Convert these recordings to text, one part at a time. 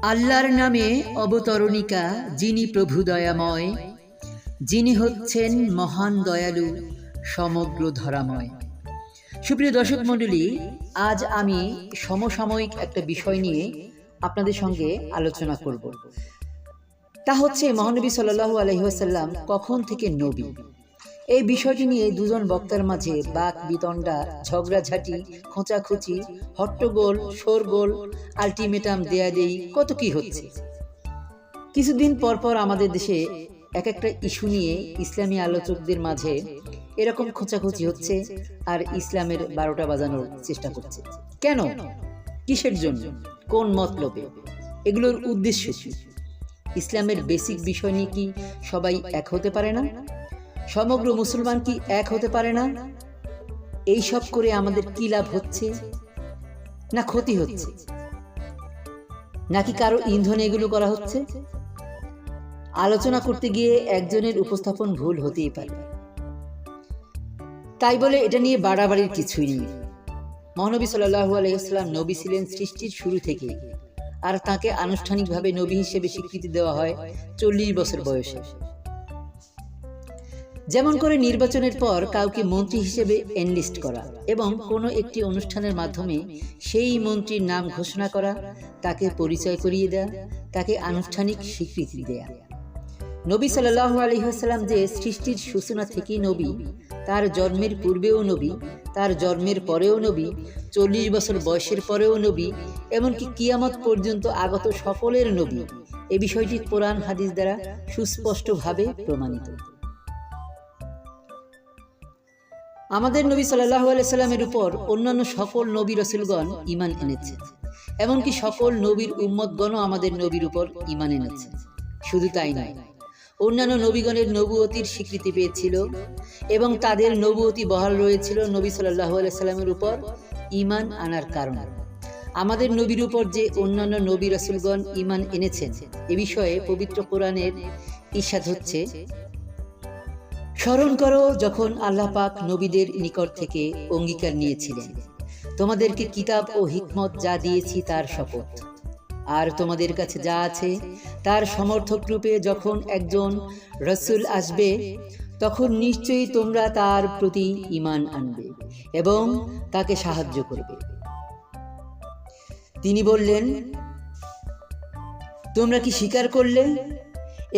আল্লাহর নামে অবতরণিকা, যিনি প্রভু দয়াময়, যিনি হচ্ছেন মহান দয়ালু, সমগ্র ধরাময়। সুপ্রিয় দর্শক মণ্ডলী, আজ আমি সমসাময়িক একটা বিষয় নিয়ে আপনাদের সঙ্গে আলোচনা করব। তা হচ্ছে মহানবী সাল্লাল্লাহু আলাইহি ওয়াসাল্লাম কখন থেকে নবী। এই বিষয়টি নিয়ে দুজন বক্তার মাঝে বাক বিতণ্ডা, ঝগড়াঝাটি, খোঁচাখুচি, হট্টগোল, শোরগোল, আলটিমেটাম দেয়াদেয়ি কত কি হচ্ছে। কিছুদিন পর পর আমাদের দেশে এক একটা ইস্যু নিয়ে ইসলামী আলোচকদের মাঝে এরকম খোঁচাখুচি হচ্ছে আর ইসলামের 12টা বাজানোর চেষ্টা করছে। কেন? কিসের জন্য? কোন মতলবে? এগুলোর উদ্দেশ্য কি? ইসলামের বেসিক বিষয় নিয়ে কি সবাই এক হতে পারে না? সমগ্র মুসলমান কি এক হতে পারে না? এই সব করে আমাদের কি লাভ হচ্ছে, না ক্ষতি হচ্ছে, নাকি কারো ইন্ধনে এগুলো করা হচ্ছে? আলোচনা করতে গিয়ে একজনের উপস্থাপন ভুল হতেই পারে, তাই বলে এটা নিয়ে বাড়াবাড়ির কিছুই নেই। মহানবী সাল্লাল্লাহু আলাইহি ওয়াসাল্লাম নবী ছিলেন সৃষ্টির শুরু থেকে, আর তাকে আনুষ্ঠানিকভাবে নবী হিসেবে স্বীকৃতি দেওয়া হয় 40 বছর বয়সে। যেমন করে নির্বাচনের পর কাউকে মন্ত্রী হিসেবে এনলিস্ট করা এবং কোনো একটি অনুষ্ঠানের মাধ্যমে সেই মন্ত্রীর নাম ঘোষণা করা, তাকে পরিচয় করিয়ে দেয়া, তাকে আনুষ্ঠানিক স্বীকৃতি দেয়া। নবী সাল্লাল্লাহু আলাইহি ওয়াসাল্লাম যে সৃষ্টির সূচনা থেকেই নবী, তার জন্মের পূর্বেও নবী, তার জন্মের পরেও নবী, 40 বছর বয়সের পরেও নবী, এমনকি কিয়ামত পর্যন্ত আগত সকলের নবী, এ বিষয়টি কোরআন হাদিস দ্বারা সুস্পষ্টভাবে প্রমাণিত। আমাদের নবী সাল্লাল্লাহু আলাইহি সাল্লামের উপর অন্যান্য সকল নবী রাসূলগণ ঈমান এনেছে, এমনকি সকল নবীর উম্মতগণও আমাদের নবীর উপর ঈমান এনেছে। শুধু তাই নয়, অন্যান্য নবীগণের নবুয়তির স্বীকৃতি পেয়েছিল এবং তাদের নবুয়তি বহাল রয়েছিল নবী সাল্লাল্লাহু আলাইহি সাল্লামের উপর ঈমান আনার কারণে। আমাদের নবীর উপর যে অন্যান্য নবী রাসূলগণ ঈমান এনেছেন, এ বিষয়ে পবিত্র কোরআনের ইরশাদ হচ্ছে, স্মরণ করো যখন আল্লাহ পাক নবীদের নিকট থেকে অঙ্গীকার নিয়েছিলেন, তোমাদেরকে কিতাব ও হিকমত যা দিয়েছি তার শপথ, আর তোমাদের কাছে যা আছে তার সমর্থক রূপে যখন একজন রাসূল আসবে, তখন নিশ্চয়ই তোমরা তার প্রতি ঈমান আনবে এবং তাকে সাহায্য করবে। তিনি বললেন, তোমরা কি স্বীকার করলে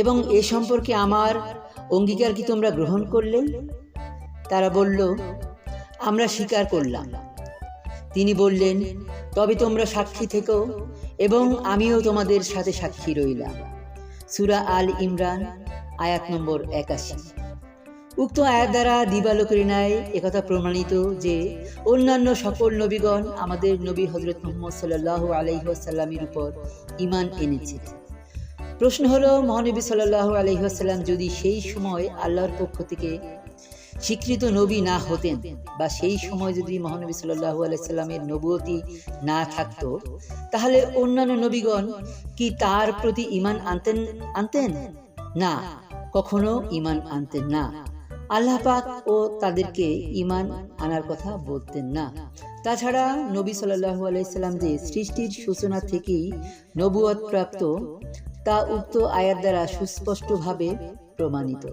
এবং এ সম্পর্কে আমার অঙ্গীকার কি তোমরা গ্রহণ করলে? তারা বলল, আমরা স্বীকার করলাম। তিনি বললেন, তবে তোমরা সাক্ষী থেকো এবং আমিও তোমাদের সাথে সাক্ষী রইলাম। সূরা আল ইমরান আয়াত নম্বর 81। উক্ত আয়াত দ্বারা দিবালোকের ন্যায় একথা প্রমাণিত যে অন্যান্য সকল নবীগণ আমাদের নবী হযরত মুহাম্মদ সাল্লাল্লাহু আলাইহি ওয়াসাল্লামের উপর ঈমান এনেছে। প্রশ্ন হলো, মহানবী সাল্লাল্লাহু আলাইহি ওয়াসাল্লাম যদি সেই সময় আল্লাহর পক্ষ থেকে স্বীকৃত নবী না হতেন, বা সেই সময় যদি মহানবী সাল্লাল্লাহু আলাইহি ওয়াসাল্লামের নবুয়তি না থাকতো, তাহলে অন্যান্য নবীগণ কি তার প্রতি ঈমান আনতেন? না, কখনো ঈমান আনতেন না। আল্লাহ পাক ও তাদেরকে ঈমান আনার কথা বলতেন না। তাছাড়া নবী সাল্লাল্লাহু আলাইহি ওয়াসাল্লাম যে সৃষ্টির সূচনা থেকেই নবুয়ত প্রাপ্ত, তা উক্ত আয়াত দ্বারা সুস্পষ্টভাবে প্রমাণিত।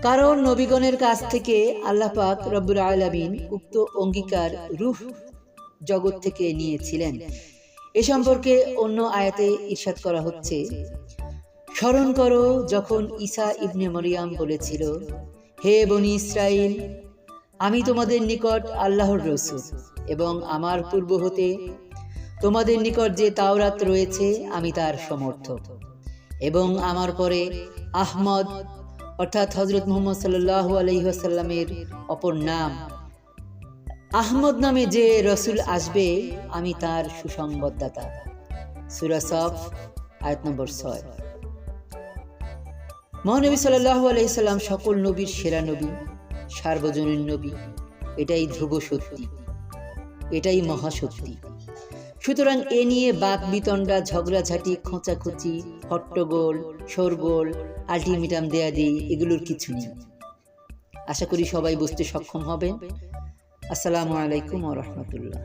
কারণ নবীগণের কাছ থেকে আল্লাহ পাক রব্বুল আলামিন উক্ত অঙ্গীকার রূহ জগৎ থেকে নিয়েছিলেন। এ সম্পর্কে অন্য আয়াতে ইরশাদ করা হচ্ছে, স্মরণ করো যখন ঈসা ইবনে মরিয়ম বলেছিল, হে বনী ইসরাইল, আমি তোমাদের নিকট আল্লাহর রাসূল এবং আমার পূর্ব হতে তোমাদের নিকট যে তাওরাত রয়েছে আমি তার সমর্থক, এবং আমার পরে আহমদ অর্থাৎ হযরত মুহাম্মদ সাল্লাল্লাহু আলাইহি ওয়াসাল্লামের অপর নাম আহমদ নামে যে রাসূল আসবে, আমি তার সুসংবাদদাতা। সূরা সফ আয়াত নম্বর 6। মহানবী সাল্লাল্লাহু আলাইহি সাল্লাম সকল নবীর সেরা নবী, সার্বজনীন নবী। এটাই ধ্রুব সত্যি, এটাই মহাসত্যি। সুতরাং এ নিয়ে বাক বিতণ্ডা, ঝগড়াঝাটি, খোঁচাখুচি, হট্টগোল, শোরগোল, আলটিমেটাম দেয়াদেয়ি এগুলোর কিছু নেই। আশা করি সবাই বুঝতে সক্ষম হবেন। আসসালামু আলাইকুম ওয়া রাহমাতুল্লাহ।